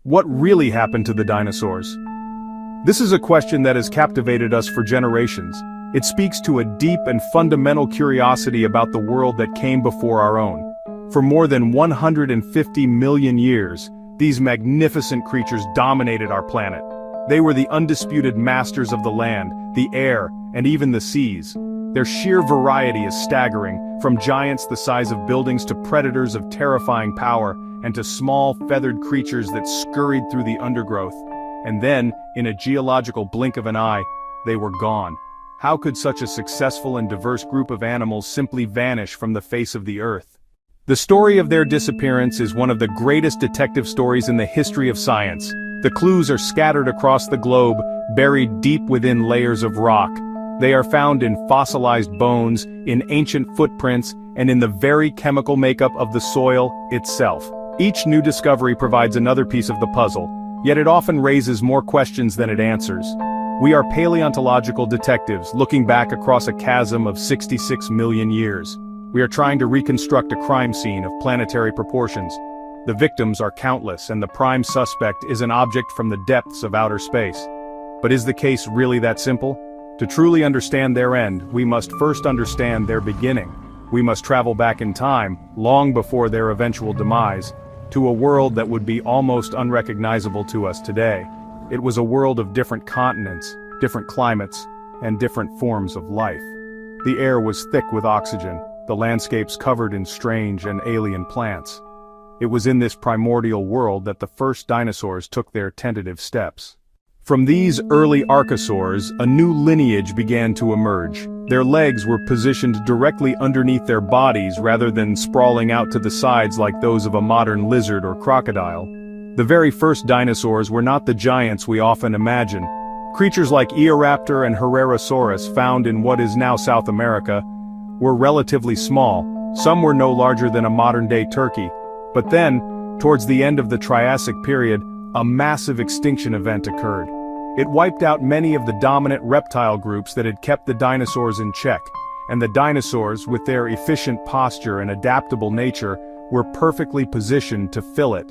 What really happened to the dinosaurs? This is a question that has captivated us for generations. It speaks to a deep and fundamental curiosity about the world that came before our own. For more than 150 million years, these magnificent creatures dominated our planet. They were the undisputed masters of the land, the air, and even the seas. Their sheer variety is staggering, from giants the size of buildings to predators of terrifying power, and to small, feathered creatures that scurried through the undergrowth. And then, in a geological blink of an eye, they were gone. How could such a successful and diverse group of animals simply vanish from the face of the earth? The story of their disappearance is one of the greatest detective stories in the history of science. The clues are scattered across the globe, buried deep within layers of rock. They are found in fossilized bones, in ancient footprints, and in the very chemical makeup of the soil itself. Each new discovery provides another piece of the puzzle, yet it often raises more questions than it answers. We are paleontological detectives looking back across a chasm of 66 million years. We are trying to reconstruct a crime scene of planetary proportions. The victims are countless, and the prime suspect is an object from the depths of outer space. But is the case really that simple? To truly understand their end, we must first understand their beginning. We must travel back in time, long before their eventual demise, to a world that would be almost unrecognizable to us today. It was a world of different continents, different climates, and different forms of life. The air was thick with oxygen, the landscapes covered in strange and alien plants. It was in this primordial world that the first dinosaurs took their tentative steps. From these early archosaurs, a new lineage began to emerge. Their legs were positioned directly underneath their bodies rather than sprawling out to the sides like those of a modern lizard or crocodile. The very first dinosaurs were not the giants we often imagine. Creatures like Eoraptor and Herrerasaurus, found in what is now South America, were relatively small. Some were no larger than a modern-day turkey. But then, towards the end of the Triassic period, a massive extinction event occurred. It wiped out many of the dominant reptile groups that had kept the dinosaurs in check, and the dinosaurs, with their efficient posture and adaptable nature, were perfectly positioned to fill it.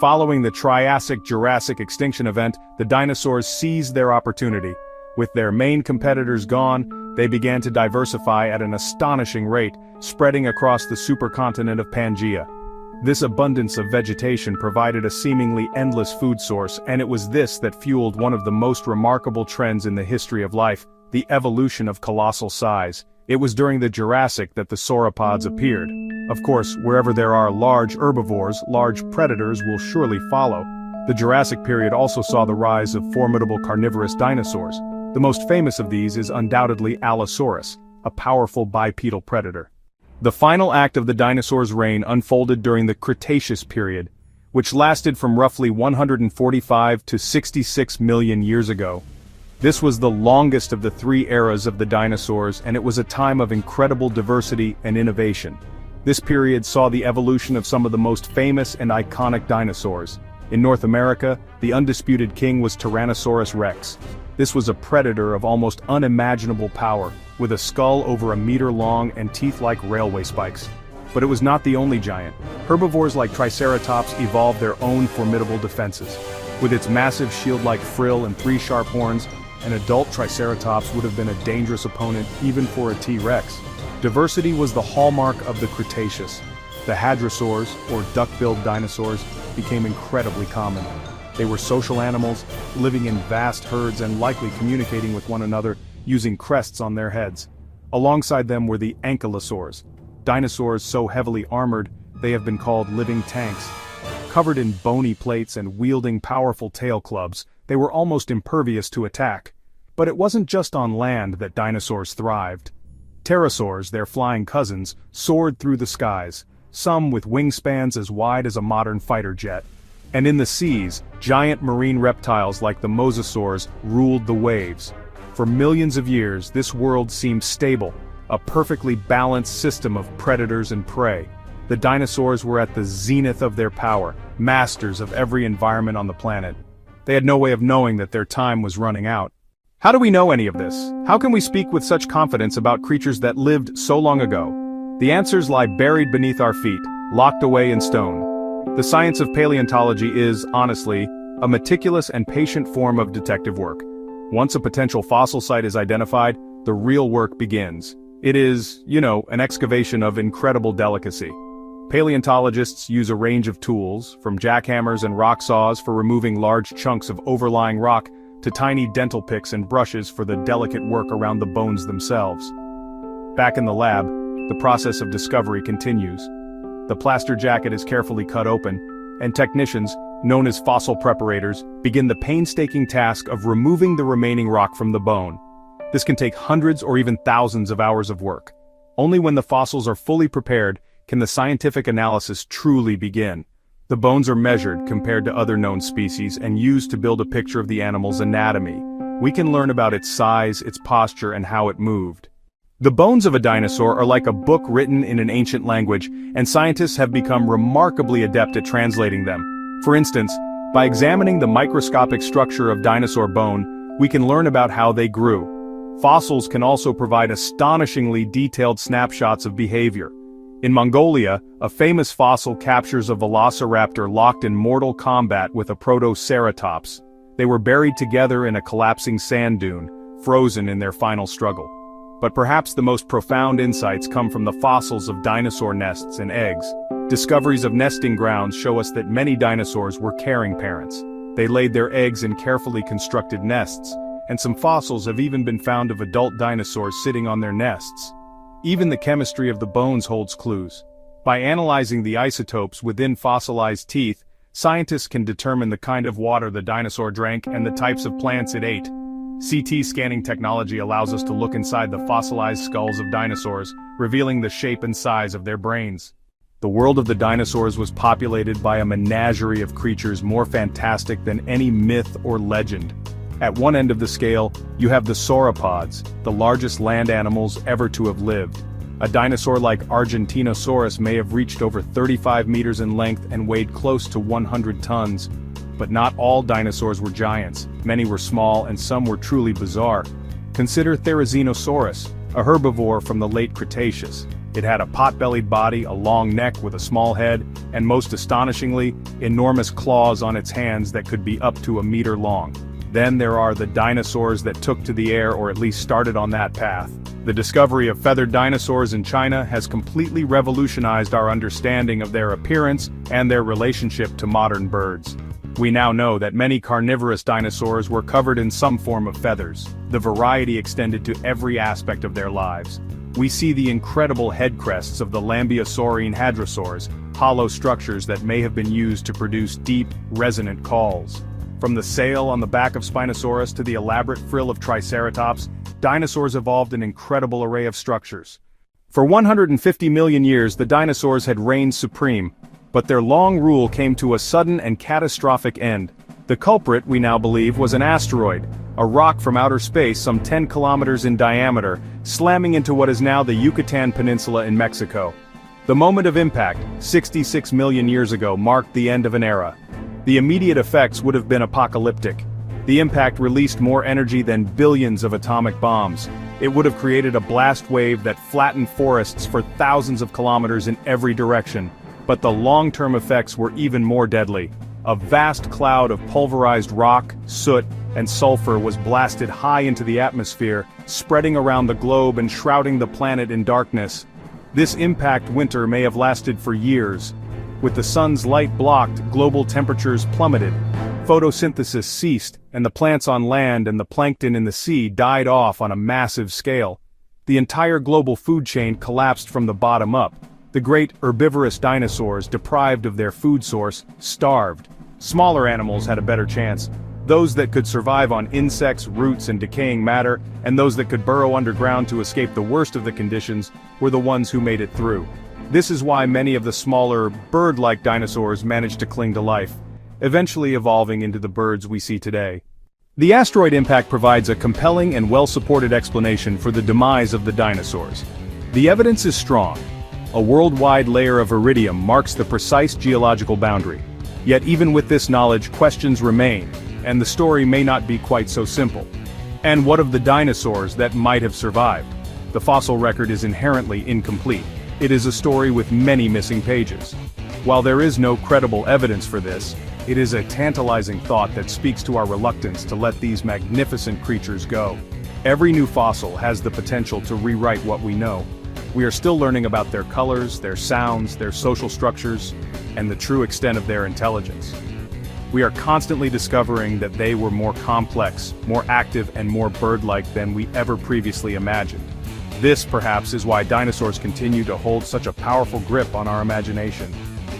Following the Triassic-Jurassic extinction event, the dinosaurs seized their opportunity. With their main competitors gone, they began to diversify at an astonishing rate, spreading across the supercontinent of Pangaea. This abundance of vegetation provided a seemingly endless food source, and it was this that fueled one of the most remarkable trends in the history of life, the evolution of colossal size. It was during the Jurassic that the sauropods appeared. Of course, wherever there are large herbivores, large predators will surely follow. The Jurassic period also saw the rise of formidable carnivorous dinosaurs. The most famous of these is undoubtedly Allosaurus, a powerful bipedal predator. The final act of the dinosaurs' reign unfolded during the Cretaceous period, which lasted from roughly 145 to 66 million years ago. This was the longest of the three eras of the dinosaurs, and it was a time of incredible diversity and innovation. This period saw the evolution of some of the most famous and iconic dinosaurs. In North America, the undisputed king was Tyrannosaurus rex. This was a predator of almost unimaginable power, with a skull over a meter long and teeth like railway spikes. But it was not the only giant. Herbivores like Triceratops evolved their own formidable defenses. With its massive shield-like frill and three sharp horns, an adult Triceratops would have been a dangerous opponent even for a T-Rex. Diversity was the hallmark of the Cretaceous. The hadrosaurs, or duck-billed dinosaurs, became incredibly common. They were social animals, living in vast herds and likely communicating with one another using crests on their heads. Alongside them were the ankylosaurs, dinosaurs so heavily armored they have been called living tanks. Covered in bony plates and wielding powerful tail clubs, they were almost impervious to attack. But it wasn't just on land that dinosaurs thrived. Pterosaurs, their flying cousins, soared through the skies, some with wingspans as wide as a modern fighter jet. And in the seas, giant marine reptiles like the mosasaurs ruled the waves. For millions of years, this world seemed stable, a perfectly balanced system of predators and prey. The dinosaurs were at the zenith of their power, masters of every environment on the planet. They had no way of knowing that their time was running out. How do we know any of this? How can we speak with such confidence about creatures that lived so long ago? The answers lie buried beneath our feet, locked away in stone. The science of paleontology is, honestly, a meticulous and patient form of detective work. Once a potential fossil site is identified, the real work begins. It is, an excavation of incredible delicacy. Paleontologists use a range of tools, from jackhammers and rock saws for removing large chunks of overlying rock, to tiny dental picks and brushes for the delicate work around the bones themselves. Back in the lab, the process of discovery continues. The plaster jacket is carefully cut open, and technicians, known as fossil preparators, begin the painstaking task of removing the remaining rock from the bone. This can take hundreds or even thousands of hours of work. Only when the fossils are fully prepared can the scientific analysis truly begin. The bones are measured compared to other known species and used to build a picture of the animal's anatomy. We can learn about its size, its posture, and how it moved. The bones of a dinosaur are like a book written in an ancient language, and scientists have become remarkably adept at translating them. For instance, by examining the microscopic structure of dinosaur bone, we can learn about how they grew. Fossils can also provide astonishingly detailed snapshots of behavior. In Mongolia, a famous fossil captures a velociraptor locked in mortal combat with a protoceratops. They were buried together in a collapsing sand dune, frozen in their final struggle. But perhaps the most profound insights come from the fossils of dinosaur nests and eggs. Discoveries of nesting grounds show us that many dinosaurs were caring parents. They laid their eggs in carefully constructed nests, and some fossils have even been found of adult dinosaurs sitting on their nests. Even the chemistry of the bones holds clues. By analyzing the isotopes within fossilized teeth, scientists can determine the kind of water the dinosaur drank and the types of plants it ate. CT scanning technology allows us to look inside the fossilized skulls of dinosaurs, revealing the shape and size of their brains. The world of the dinosaurs was populated by a menagerie of creatures more fantastic than any myth or legend. At one end of the scale, you have the sauropods, the largest land animals ever to have lived. A dinosaur like Argentinosaurus may have reached over 35 meters in length and weighed close to 100 tons. But not all dinosaurs were giants. Many were small and some were truly bizarre. Consider Therizinosaurus, a herbivore from the late Cretaceous. It had a pot-bellied body, a long neck with a small head, and most astonishingly, enormous claws on its hands that could be up to a meter long. Then there are the dinosaurs that took to the air or at least started on that path. The discovery of feathered dinosaurs in China has completely revolutionized our understanding of their appearance and their relationship to modern birds. We now know that many carnivorous dinosaurs were covered in some form of feathers. The variety extended to every aspect of their lives. We see the incredible head crests of the Lambeosaurine hadrosaurs, hollow structures that may have been used to produce deep, resonant calls. From the sail on the back of Spinosaurus to the elaborate frill of Triceratops, dinosaurs evolved an incredible array of structures. For 150 million years, the dinosaurs had reigned supreme, but their long rule came to a sudden and catastrophic end. The culprit, we now believe, was an asteroid, a rock from outer space some 10 kilometers in diameter, slamming into what is now the Yucatan Peninsula in Mexico. The moment of impact, 66 million years ago, marked the end of an era. The immediate effects would have been apocalyptic. The impact released more energy than billions of atomic bombs. It would have created a blast wave that flattened forests for thousands of kilometers in every direction. But the long-term effects were even more deadly. A vast cloud of pulverized rock, soot, and sulfur was blasted high into the atmosphere, spreading around the globe and shrouding the planet in darkness. This impact winter may have lasted for years. With the sun's light blocked, global temperatures plummeted. Photosynthesis ceased, and the plants on land and the plankton in the sea died off on a massive scale. The entire global food chain collapsed from the bottom up. The great herbivorous dinosaurs, deprived of their food source, starved. Smaller animals had a better chance. Those that could survive on insects, roots, and decaying matter, and those that could burrow underground to escape the worst of the conditions, were the ones who made it through. This is why many of the smaller, bird-like dinosaurs managed to cling to life, eventually evolving into the birds we see today. The asteroid impact provides a compelling and well-supported explanation for the demise of the dinosaurs. The evidence is strong. A worldwide layer of iridium marks the precise geological boundary. Yet even with this knowledge, questions remain, and the story may not be quite so simple. And what of the dinosaurs that might have survived? The fossil record is inherently incomplete. It is a story with many missing pages. While there is no credible evidence for this, it is a tantalizing thought that speaks to our reluctance to let these magnificent creatures go. Every new fossil has the potential to rewrite what we know. We are still learning about their colors, their sounds, their social structures, and the true extent of their intelligence. We are constantly discovering that they were more complex, more active, and more bird-like than we ever previously imagined. This, perhaps, is why dinosaurs continue to hold such a powerful grip on our imagination.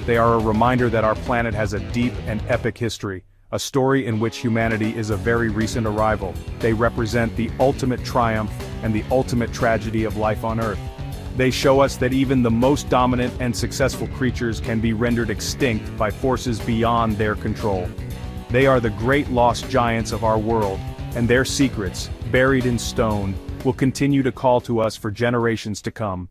They are a reminder that our planet has a deep and epic history, a story in which humanity is a very recent arrival. They represent the ultimate triumph and the ultimate tragedy of life on Earth. They show us that even the most dominant and successful creatures can be rendered extinct by forces beyond their control. They are the great lost giants of our world, and their secrets, buried in stone, will continue to call to us for generations to come.